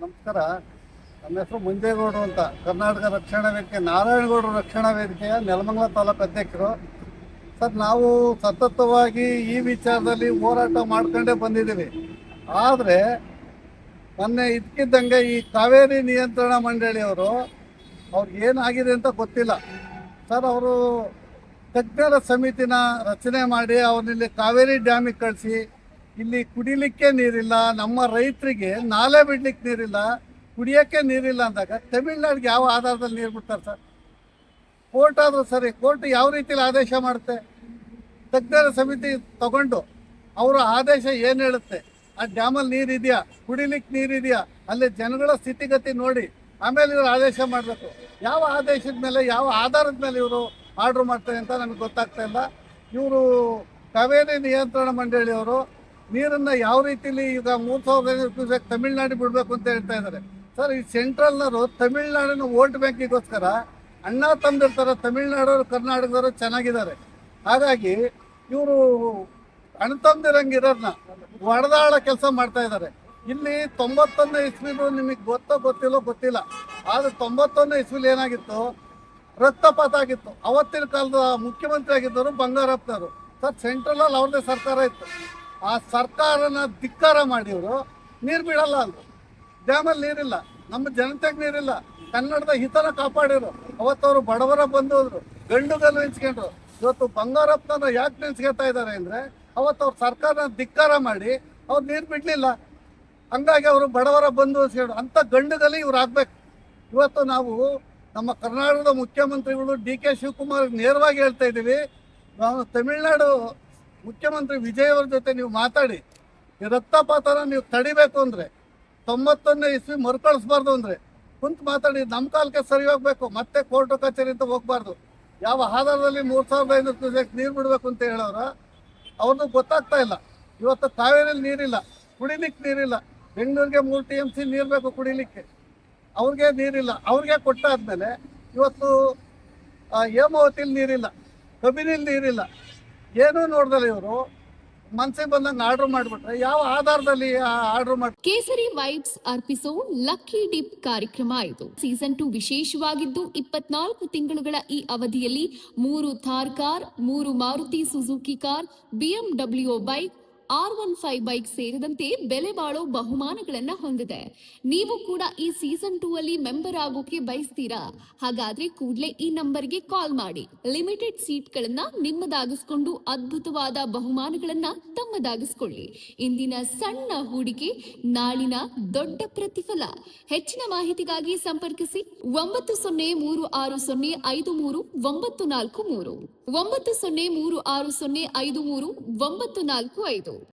ನಮಸ್ಕಾರ. ನನ್ನ ಹೆಸರು ಮಂಜೇಗೌಡರು ಅಂತ, ಕರ್ನಾಟಕ ರಕ್ಷಣಾ ವೇದಿಕೆ ನಾರಾಯಣಗೌಡರು ರಕ್ಷಣಾ ವೇದಿಕೆಯ ನೆಲಮಂಗಲ ತಾಲೂಕು ಅಧ್ಯಕ್ಷರು. ಸರ್, ನಾವು ಸತತವಾಗಿ ಈ ವಿಚಾರದಲ್ಲಿ ಹೋರಾಟ ಮಾಡ್ಕೊಂಡೇ ಬಂದಿದ್ದೀವಿ. ಆದರೆ ಮೊನ್ನೆ ಇದಕ್ಕಿದ್ದಂಗೆ ಈ ಕಾವೇರಿ ನಿಯಂತ್ರಣ ಮಂಡಳಿಯವರು ಅವ್ರಿಗೆ ಏನಾಗಿದೆ ಅಂತ ಗೊತ್ತಿಲ್ಲ ಸರ್. ಅವರು ತಜ್ಞರ ಸಮಿತಿನ ರಚನೆ ಮಾಡಿ ಅವ್ರನ್ನಿಲ್ಲಿ ಕಾವೇರಿ ಡ್ಯಾಮಿಗೆ ಕಳಿಸಿ, ಇಲ್ಲಿ ಕುಡಿಲಿಕ್ಕೆ ನೀರಿಲ್ಲ, ನಮ್ಮ ರೈತರಿಗೆ ನಾಲೆ ಬಿಡ್ಲಿಕ್ಕೆ ನೀರಿಲ್ಲ, ಕುಡಿಯೋಕ್ಕೆ ನೀರಿಲ್ಲ ಅಂದಾಗ ತಮಿಳ್ನಾಡಿಗೆ ಯಾವ ಆಧಾರದಲ್ಲಿ ನೀರು ಬಿಡ್ತಾರೆ ಸರ್? ಕೋರ್ಟ್ ಆದರೂ ಸರಿ, ಕೋರ್ಟ್ ಯಾವ ರೀತಿಯಲ್ಲಿ ಆದೇಶ ಮಾಡುತ್ತೆ? ತಜ್ಞರ ಸಮಿತಿ ತಗೊಂಡು ಅವರ ಆದೇಶ ಏನು ಹೇಳುತ್ತೆ, ಆ ಡ್ಯಾಮಲ್ಲಿ ನೀರಿದೆಯಾ, ಕುಡಿಲಿಕ್ಕೆ ನೀರಿದೆಯಾ, ಅಲ್ಲಿ ಜನಗಳ ಸ್ಥಿತಿಗತಿ ನೋಡಿ ಆಮೇಲೆ ಇವರು ಆದೇಶ ಮಾಡಬೇಕು. ಯಾವ ಆದೇಶದ ಮೇಲೆ, ಯಾವ ಆಧಾರದ ಮೇಲೆ ಇವರು ಆರ್ಡ್ರ್ ಮಾಡ್ತಾರೆ ಅಂತ ನನಗೆ ಗೊತ್ತಾಗ್ತಾ ಇಲ್ಲ. ಇವರು ಕಾವೇರಿ ನಿಯಂತ್ರಣ ಮಂಡಳಿಯವರು ನೀರನ್ನು ಯಾವ ರೀತಿಯಲ್ಲಿ ಈಗ 3500 ಕ್ಯೂಸೆಕ್ ತಮಿಳ್ನಾಡಿಗೆ ಬಿಡಬೇಕು ಅಂತ ಹೇಳ್ತಾ ಇದ್ದಾರೆ ಸರ್. ಈ ಸೆಂಟ್ರಲ್ನವರು ತಮಿಳ್ನಾಡಿನ ವೋಟ್ ಬ್ಯಾಂಕಿಗೋಸ್ಕರ ಅಣ್ಣ ತಂದಿರ್ತಾರೆ. ತಮಿಳ್ನಾಡವರು ಕರ್ನಾಟಕದವರು ಚೆನ್ನಾಗಿದ್ದಾರೆ, ಹಾಗಾಗಿ ಇವರು ಅಣ್ತಂದಿರಂಗಿರೋರ್ನ ಹೊಡೆದಾಳ ಕೆಲಸ ಮಾಡ್ತಾ ಇದ್ದಾರೆ. ಇಲ್ಲಿ 91ನೇ ಇಸ್ವಿದು ನಿಮಗೆ ಗೊತ್ತಿಲ್ಲೋ ಗೊತ್ತಿಲ್ಲ, ಆದರೆ 91ನೇ ಇಸ್ವಿಲಿ ಏನಾಗಿತ್ತು, ರಕ್ತಪಾತ ಆಗಿತ್ತು. ಅವತ್ತಿನ ಕಾಲದ ಮುಖ್ಯಮಂತ್ರಿ ಆಗಿದ್ದವರು ಬಂಗಾರಪ್ಪನವರು ಸರ್. ಸೆಂಟ್ರಲಲ್ಲಿ ಅವ್ರದ್ದೇ ಸರ್ಕಾರ ಇತ್ತು. ಆ ಸರ್ಕಾರನ ಧಿಕ್ಕಾರ ಮಾಡಿ ಇವರು ನೀರು ಬಿಡಲ್ಲ, ಅಂದರು ಡ್ಯಾಮಲ್ಲಿ ನೀರಿಲ್ಲ, ನಮ್ಮ ಜನತೆಗೆ ನೀರಿಲ್ಲ, ಕನ್ನಡದ ಹಿತನ ಕಾಪಾಡಿರು. ಅವತ್ತವರು ಬಡವರ ಬಂದು ಹೋದ್ರು, ಗಂಡುಗಲ್ಲು ನೆನ್ಸ್ಕೊಂಡ್ರು. ಇವತ್ತು ಬಂಗಾರಪ್ಪನ ಯಾಕೆ ನೆನ್ಸ್ಕೊತಾ ಇದ್ದಾರೆ ಅಂದರೆ, ಅವತ್ತು ಅವ್ರ ಸರ್ಕಾರನ ಧಿಕ್ಕಾರ ಮಾಡಿ ಅವ್ರು ನೀರು ಬಿಡಲಿಲ್ಲ, ಹಂಗಾಗಿ ಅವರು ಬಡವರ ಬಂದು ಸೇರು ಅಂಥ ಗಂಡುಗಲ್ಲಿ ಇವ್ರು ಆಗ್ಬೇಕು. ಇವತ್ತು ನಾವು ನಮ್ಮ ಕರ್ನಾಟಕದ ಮುಖ್ಯಮಂತ್ರಿಗಳು ಡಿ.ಕೆ. ಶಿವಕುಮಾರ್ ನೇರವಾಗಿ ಹೇಳ್ತಾ ಇದ್ದೀವಿ, ನಾವು ತಮಿಳ್ನಾಡು ಮುಖ್ಯಮಂತ್ರಿ ವಿಜಯ್ ಅವ್ರ ಜೊತೆ ನೀವು ಮಾತಾಡಿ, ಈ ರಕ್ತಪಾತನ ನೀವು ತಡಿಬೇಕು ಅಂದರೆ, 91ನೇ ಇಸ್ವಿ ಮರುಕಳಿಸ್ಬಾರ್ದು ಅಂದರೆ ಕುಂತು ಮಾತಾಡಿ, ನಮ್ಮ ಕಾಲಕ್ಕೆ ಸರಿ ಹೋಗ್ಬೇಕು, ಮತ್ತೆ ಕೋರ್ಟು ಕಚೇರಿ ಅಂತ ಹೋಗ್ಬಾರ್ದು. ಯಾವ ಆಧಾರದಲ್ಲಿ 3500 ಕ್ಯೂಸೆಕ್ ನೀರು ಬಿಡಬೇಕು ಅಂತ ಹೇಳೋರ ಅವ್ರದ್ದು ಗೊತ್ತಾಗ್ತಾ ಇಲ್ಲ. ಇವತ್ತು ಕಾವೇರಿಯಲ್ಲಿ ನೀರಿಲ್ಲ, ಕುಡಿಲಿಕ್ಕೆ ನೀರಿಲ್ಲ. ಬೆಂಗಳೂರಿಗೆ 3 TMC ನೀರು ಬೇಕು ಕುಡಿಲಿಕ್ಕೆ, ಅವ್ರಿಗೆ ನೀರಿಲ್ಲ. ಅವ್ರಿಗೆ ಕೊಟ್ಟಾದ್ಮೇಲೆ ಇವತ್ತು ಹೇಮಾವತಿಲಿ ನೀರಿಲ್ಲ, ಕಬಿನಿಲಿ ನೀರಿಲ್ಲ, ಏನೂ ನೋಡ್ದಲ್ಲ ಇವರು ಮನ್ಸಿಗೆ ಬಂದಂಗೆ ಆರ್ಡರ್ ಮಾಡಿಬಿಟ್ರೆ ಯಾವ ಆಧಾರದಲ್ಲಿ ಆರ್ಡರ್ ಮಾಡಿ? ಕೇಸರಿ ವೈಬ್ಸ್ ಅರ್ಪಿಸೋ ಲಕ್ಕಿ ಡಿಪ್ ಕಾರ್ಯಕ್ರಮ ಇದು. ಸೀಸನ್ 2 ವಿಶೇಷವಾಗಿದ್ದು 24 ತಿಂಗಳುಗಳ ಈ ಅವಧಿಯಲ್ಲಿ 3 Thar car, 3 Maruti Suzuki car, BMW bike, R15 bike ಸೇರಿದಂತೆ ಬೆಲೆ ಬಾಳೋ ಬಹುಮಾನಗಳನ್ನ ಹೊಂದಿದೆ. ನೀವು ಕೂಡ ಈ ಸೀಸನ್ 2 ಅಲ್ಲಿ ಮೆಂಬರ್ ಆಗೋಕೆ ಬಯಸ್ತೀರಾ? ಹಾಗಾದ್ರೆ ಕೂಡಲೇ ಈ ನಂಬರ್ಗೆ ಕಾಲ್ ಮಾಡಿ ಲಿಮಿಟೆಡ್ ಸೀಟ್ಗಳನ್ನ ನಿಮ್ಮದಾಗಿಸ್ಕೊಂಡು ಅದ್ಭುತವಾದ ಬಹುಮಾನಗಳನ್ನ ತಮ್ಮದಾಗಿಸ್ಕೊಳ್ಳಿ. ಇಂದಿನ ಸಣ್ಣ ಹೂಡಿಕೆ ನಾಳಿನ ದೊಡ್ಡ ಪ್ರತಿಫಲ. ಹೆಚ್ಚಿನ ಮಾಹಿತಿಗಾಗಿ ಸಂಪರ್ಕಿಸಿ 9036053943 9036053945.